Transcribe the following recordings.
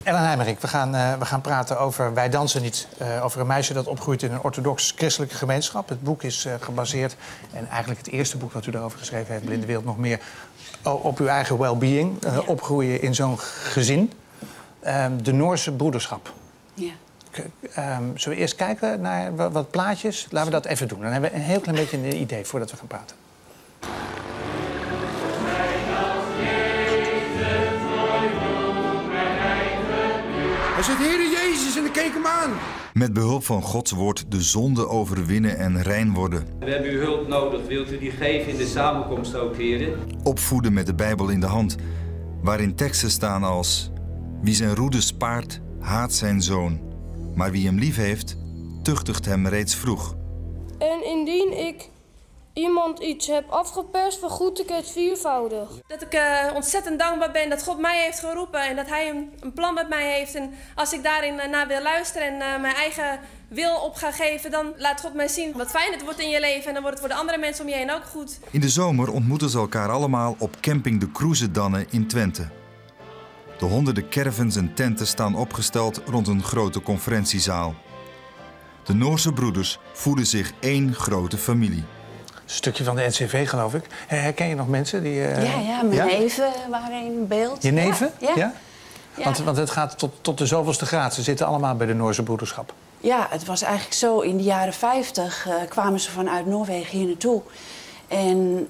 Ellen Heijmerink, we gaan praten over Wij dansen niet. Over een meisje dat opgroeit in een orthodox-christelijke gemeenschap. Het boek is gebaseerd, en eigenlijk het eerste boek wat u daarover geschreven heeft, Blinde Wereld nog meer, op uw eigen well-being. Opgroeien in zo'n gezin. De Noorse broederschap. Ja. Zullen we eerst kijken naar wat plaatjes? Laten we dat even doen. Dan hebben we een heel klein beetje een idee voordat we gaan praten. Hij zegt, Heere Jezus, en ik keek hem aan. Met behulp van Gods woord de zonde overwinnen en rein worden. We hebben uw hulp nodig. Wilt u die geven in de samenkomst ook, heren? Opvoeden met de Bijbel in de hand, waarin teksten staan als: wie zijn roede spaart, haat zijn zoon. Maar wie hem lief heeft, tuchtigt hem reeds vroeg. En indien ik iemand iets heb afgeperst, vergoed ik het viervoudig. Dat ik ontzettend dankbaar ben dat God mij heeft geroepen en dat hij een plan met mij heeft. En als ik daarin naar wil luisteren en mijn eigen wil op ga geven, dan laat God mij zien wat fijn het wordt in je leven. En dan wordt het voor de andere mensen om je heen ook goed. In de zomer ontmoeten ze elkaar allemaal op camping De Kroezendannen in Twente. De honderden caravans en tenten staan opgesteld rond een grote conferentiezaal. De Noorse broeders voelen zich één grote familie. Een stukje van de NCV, geloof ik. Herken je nog mensen die... Ja, mijn neven waren in beeld. Je neven? Ja. Ja? Want het gaat tot de zoveelste graad. Ze zitten allemaal bij de Noorse broederschap. Ja, het was eigenlijk zo. In de jaren 50 kwamen ze vanuit Noorwegen hier naartoe. En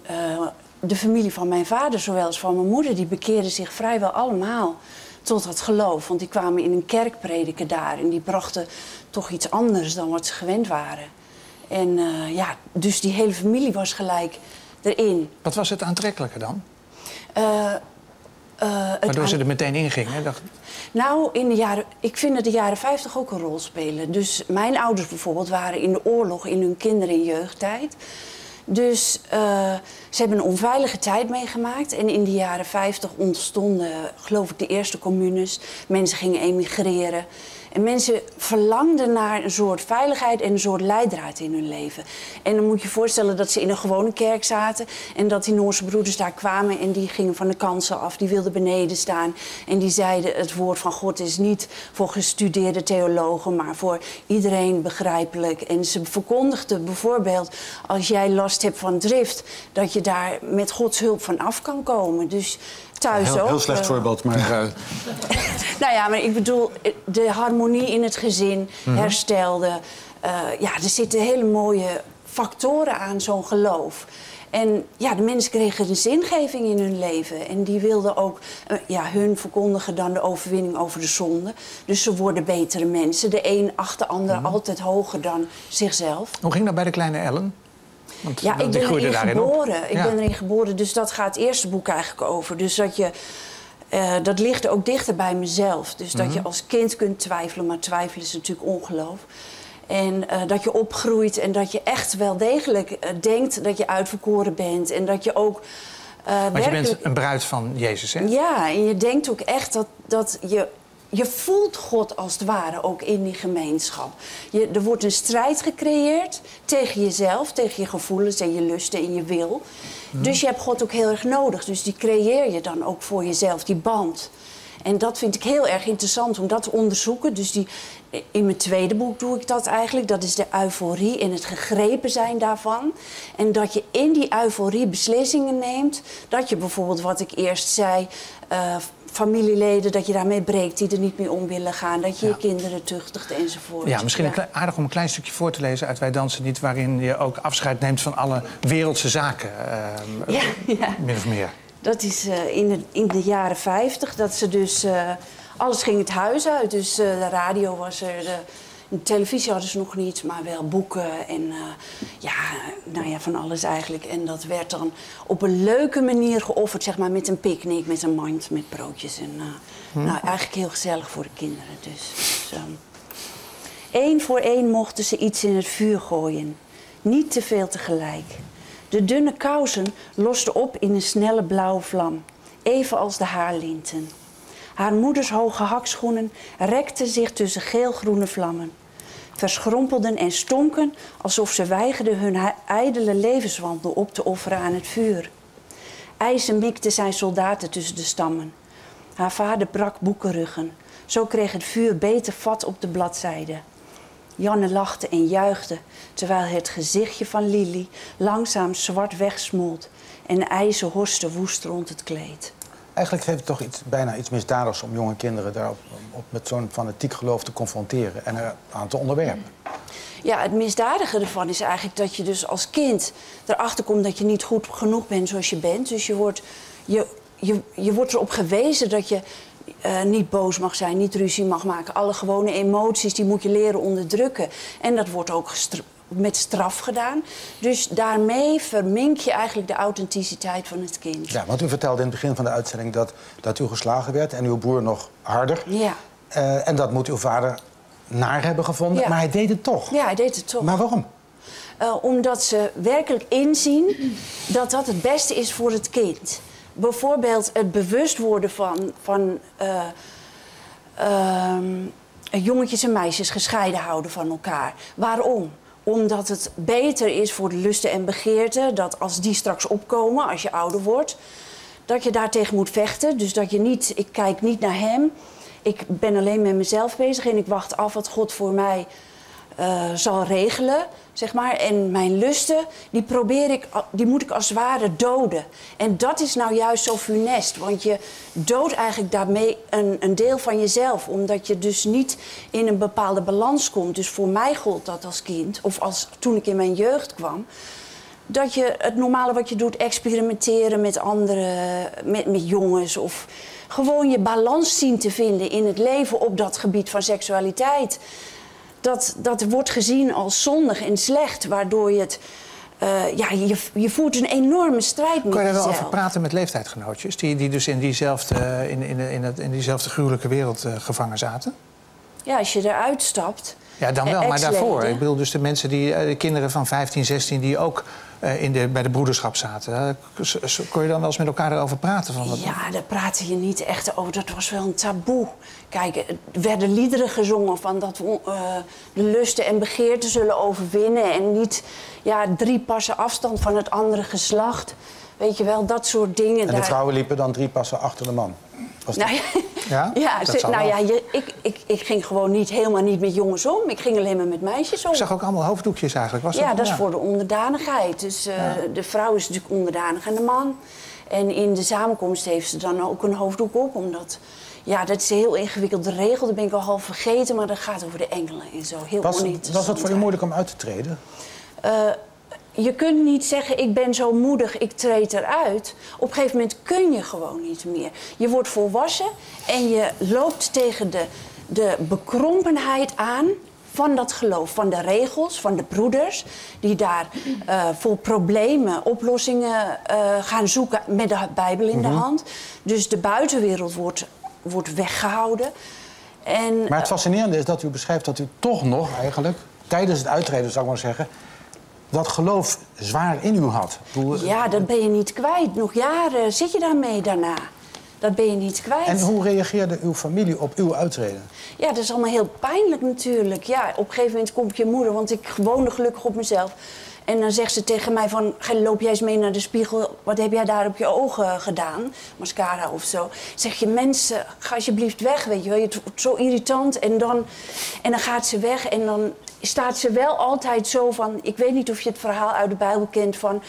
de familie van mijn vader, zowel als van mijn moeder, die bekeerden zich vrijwel allemaal tot het geloof. Want die kwamen in een kerk prediken daar. En die brachten toch iets anders dan wat ze gewend waren. En dus die hele familie was gelijk erin. Wat was het aantrekkelijke dan? Waardoor ze er meteen in gingen? Nou, ik vind dat de jaren 50 ook een rol spelen. Dus mijn ouders bijvoorbeeld waren in de oorlog in hun kinder- en jeugdtijd. Dus ze hebben een onveilige tijd meegemaakt. En in de jaren 50 ontstonden, geloof ik, de eerste communes. Mensen gingen emigreren. En mensen verlangden naar een soort veiligheid en een soort leidraad in hun leven. En dan moet je je voorstellen dat ze in een gewone kerk zaten en dat die Noorse broeders daar kwamen en die gingen van de kansel af. Die wilden beneden staan en die zeiden: het woord van God is niet voor gestudeerde theologen, maar voor iedereen begrijpelijk. En ze verkondigden bijvoorbeeld: als jij last hebt van drift, dat je daar met Gods hulp van af kan komen. Dus thuis ook. Heel slecht voorbeeld, maar... Nou ja, maar ik bedoel, de harmonie in het gezin herstelde. Er zitten hele mooie factoren aan zo'n geloof. En ja, de mensen kregen een zingeving in hun leven. En die wilden ook hun verkondigen dan de overwinning over de zonde. Dus ze worden betere mensen. De een acht de ander altijd hoger dan zichzelf. Hoe ging dat bij de kleine Ellen? Want ja, ik ben erin geboren. Ik ben erin geboren, dus dat gaat het eerste boek eigenlijk over. Dus dat ligt ook dichter bij mezelf. Dus dat je als kind kunt twijfelen, maar twijfelen is natuurlijk ongeloof. En dat je opgroeit en dat je echt wel degelijk denkt dat je uitverkoren bent. En dat je ook want je bent een bruid van Jezus, hè? Ja, en je denkt ook echt dat je voelt God als het ware ook in die gemeenschap. Er wordt een strijd gecreëerd tegen jezelf, tegen je gevoelens en je lusten en je wil. Dus je hebt God ook heel erg nodig. Dus die creëer je dan ook voor jezelf, die band. En dat vind ik heel erg interessant om dat te onderzoeken. Dus in mijn tweede boek doe ik dat eigenlijk. Dat is de euforie en het gegrepen zijn daarvan. En dat je in die euforie beslissingen neemt. Dat je bijvoorbeeld, wat ik eerst zei, familieleden, dat je daarmee breekt die er niet meer om willen gaan. Dat je je kinderen tuchtigt enzovoort. Ja, misschien aardig om een klein stukje voor te lezen uit Wij dansen niet, waarin je ook afscheid neemt van alle wereldse zaken. Min of meer. Dat is in de jaren 50, dat ze dus... alles ging het huis uit, dus de radio was er... De televisie hadden ze nog niet, maar wel boeken en van alles eigenlijk. En dat werd dan op een leuke manier geofferd, zeg maar, met een picknick, met een mand, met broodjes. En eigenlijk heel gezellig voor de kinderen. Dus, Eén voor één mochten ze iets in het vuur gooien. Niet te veel tegelijk. De dunne kousen losten op in een snelle blauwe vlam, evenals de haarlinten. Haar moeders hoge hakschoenen rekten zich tussen geelgroene vlammen. Verschrompelden en stonken alsof ze weigerden hun ijdele levenswandel op te offeren aan het vuur. IJzer mikte zijn soldaten tussen de stammen. Haar vader brak boekenruggen. Zo kreeg het vuur beter vat op de bladzijde. Janne lachte en juichte, terwijl het gezichtje van Lili langzaam zwart wegsmolt en de ijzer horsten woest rond het kleed. Eigenlijk heeft het toch bijna iets misdadigs om jonge kinderen daarop met zo'n fanatiek geloof te confronteren en er aan te onderwerpen. Ja, het misdadige ervan is eigenlijk dat je dus als kind erachter komt dat je niet goed genoeg bent zoals je bent. Dus je wordt erop gewezen dat je niet boos mag zijn, niet ruzie mag maken. Alle gewone emoties die moet je leren onderdrukken. En dat wordt ook met straf gedaan. Dus daarmee vermink je eigenlijk de authenticiteit van het kind. Ja, want u vertelde in het begin van de uitzending dat u geslagen werd en uw broer nog harder. Ja. En dat moet uw vader naar hebben gevonden, Ja. maar hij deed het toch. Ja, hij deed het toch. Maar waarom? Omdat ze werkelijk inzien dat dat het beste is voor het kind. Bijvoorbeeld het bewust worden van jongetjes en meisjes gescheiden houden van elkaar. Waarom? Omdat het beter is voor de lusten en begeerten dat als die straks opkomen, als je ouder wordt, dat je daartegen moet vechten. Dus dat je niet, ik kijk niet naar hem, ik ben alleen met mezelf bezig en ik wacht af wat God voor mij zal regelen, zeg maar. En mijn lusten, die moet ik als het ware doden. En dat is nou juist zo funest, want je doodt eigenlijk daarmee een deel van jezelf, omdat je dus niet in een bepaalde balans komt. Dus voor mij gold dat als kind, of toen ik in mijn jeugd kwam, dat je het normale wat je doet, experimenteren met anderen, met jongens, of gewoon je balans zien te vinden in het leven op dat gebied van seksualiteit. Dat wordt gezien als zondig en slecht, waardoor je het... je voert een enorme strijd met jezelf. Kun je daar wel over praten met leeftijdgenootjes die dus in diezelfde gruwelijke wereld gevangen zaten? Ja, als je eruit stapt... Ja, dan wel, maar daarvoor. Ik bedoel dus de mensen de kinderen van 15, 16 die ook bij de broederschap zaten. Kon je dan wel eens met elkaar erover praten? Ja, daar praatte je niet echt over. Dat was wel een taboe. Kijk, er werden liederen gezongen van dat we de lusten en begeerten zullen overwinnen. En niet 3 passen afstand van het andere geslacht. Weet je wel, dat soort dingen. En de vrouwen liepen dan 3 passen achter de man. Ik ging gewoon helemaal niet met jongens om. Ik ging alleen maar met meisjes om. Ik zag ook allemaal hoofddoekjes eigenlijk. Dat is voor de onderdanigheid. Dus de vrouw is natuurlijk onderdanig aan de man. En in de samenkomst heeft ze dan ook een hoofddoek op. Omdat, dat is een heel ingewikkelde regel. Dat ben ik al half vergeten. Maar dat gaat over de engelen en zo. Was het voor u moeilijk om uit te treden? Je kunt niet zeggen, ik ben zo moedig, ik treed eruit. Op een gegeven moment kun je gewoon niet meer. Je wordt volwassen en je loopt tegen de bekrompenheid aan van dat geloof. Van de regels, van de broeders, die daar voor problemen oplossingen gaan zoeken met de Bijbel in de hand. Dus de buitenwereld wordt weggehouden. Maar het fascinerende is dat u beschrijft dat u toch nog eigenlijk, tijdens het uittreden zou ik maar zeggen, dat geloof zwaar in u had. Ja, dat ben je niet kwijt. Nog jaren zit je daarmee daarna. Dat ben je niet kwijt. En hoe reageerde uw familie op uw uittreden? Ja, dat is allemaal heel pijnlijk natuurlijk. Ja, op een gegeven moment komt je moeder, want ik woonde gelukkig op mezelf. En dan zegt ze tegen mij van, loop jij eens mee naar de spiegel. Wat heb jij daar op je ogen gedaan? Mascara of zo. Zeg je, mensen, ga alsjeblieft weg, weet je wel. Het wordt zo irritant. En dan gaat ze weg en dan staat ze wel altijd zo van... Ik weet niet of je het verhaal uit de Bijbel kent van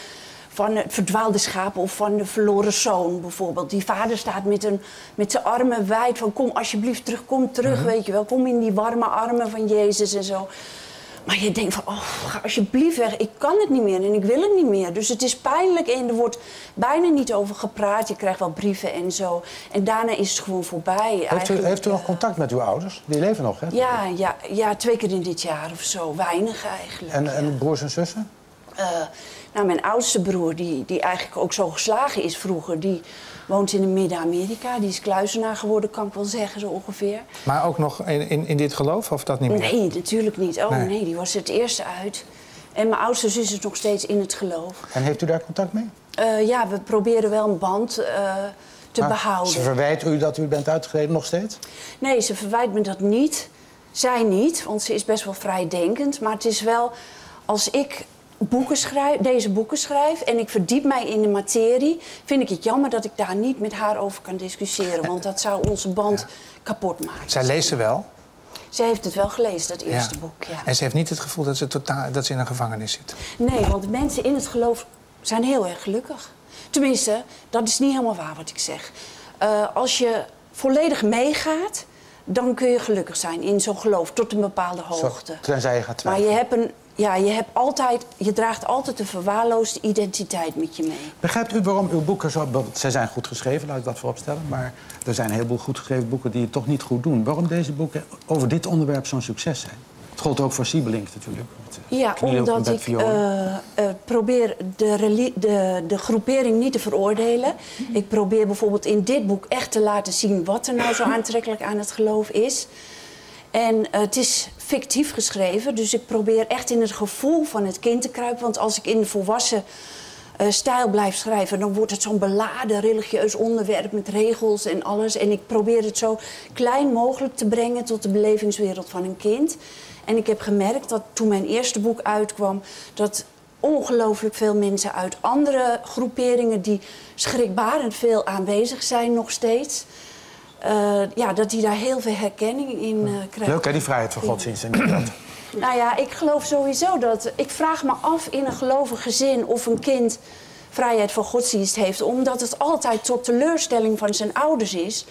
het verdwaalde schaap of van de verloren zoon bijvoorbeeld. Die vader staat met zijn armen wijd van kom alsjeblieft terug, kom terug, weet je wel. Kom in die warme armen van Jezus en zo. Maar je denkt van, ga alsjeblieft weg, ik kan het niet meer en ik wil het niet meer. Dus het is pijnlijk en er wordt bijna niet over gepraat. Je krijgt wel brieven en zo. En daarna is het gewoon voorbij. Heeft u nog contact met uw ouders? Die leven nog, hè? Ja, 2 keer in dit jaar of zo. Weinig eigenlijk. En broers en zussen? Mijn oudste broer, die eigenlijk ook zo geslagen is vroeger... die woont in Midden-Amerika. Die is kluizenaar geworden, kan ik wel zeggen, zo ongeveer. Maar ook nog in dit geloof, of dat niet meer? Nee, natuurlijk niet. Nee, die was het eerste uit. En mijn oudste zus is nog steeds in het geloof. En heeft u daar contact mee? We proberen wel een band te behouden. Ze verwijt u dat u bent uitgetreden nog steeds? Nee, ze verwijt me dat niet. Zij niet, want ze is best wel vrijdenkend. Maar het is wel, als ik deze boeken schrijf en ik verdiep mij in de materie, vind ik het jammer dat ik daar niet met haar over kan discussiëren. Want dat zou onze band kapot maken. Zij leest ze wel? Ze heeft het wel gelezen, dat eerste boek, ja. En ze heeft niet het gevoel dat ze in een gevangenis zit? Nee, want de mensen in het geloof zijn heel erg gelukkig. Tenminste, dat is niet helemaal waar wat ik zeg. Als je volledig meegaat, dan kun je gelukkig zijn in zo'n geloof tot een bepaalde hoogte. Tenzij je gaat maar twijfelen. je draagt altijd een verwaarloosde identiteit met je mee. Begrijpt u waarom uw boeken zo... Zij zijn goed geschreven, laat ik dat vooropstellen. Maar er zijn een heleboel goed geschreven boeken die het toch niet goed doen. Waarom deze boeken over dit onderwerp zo'n succes zijn? Het gold ook voor Siebelink natuurlijk. Ja, omdat ik probeer de groepering niet te veroordelen. Ik probeer bijvoorbeeld in dit boek echt te laten zien wat er nou zo aantrekkelijk aan het geloof is. En het is fictief geschreven, dus ik probeer echt in het gevoel van het kind te kruipen. Want als ik in de volwassen stijl blijf schrijven, dan wordt het zo'n beladen religieus onderwerp met regels en alles. En ik probeer het zo klein mogelijk te brengen tot de belevingswereld van een kind. En ik heb gemerkt dat toen mijn eerste boek uitkwam, dat ongelooflijk veel mensen uit andere groeperingen die schrikbarend veel aanwezig zijn nog steeds, dat die daar heel veel herkenning in krijgen. Leuk hè, die vrijheid van godsdienst. Nou ja, ik geloof sowieso dat... Ik vraag me af in een gelovig gezin of een kind vrijheid van godsdienst heeft, omdat het altijd tot teleurstelling van zijn ouders is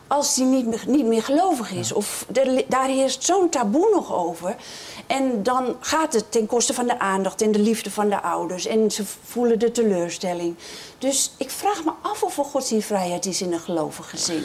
als die niet meer gelovig is. Of daar heerst zo'n taboe nog over. En dan gaat het ten koste van de aandacht en de liefde van de ouders. En ze voelen de teleurstelling. Dus ik vraag me af of er godsdienstvrijheid is in een gelovig gezin.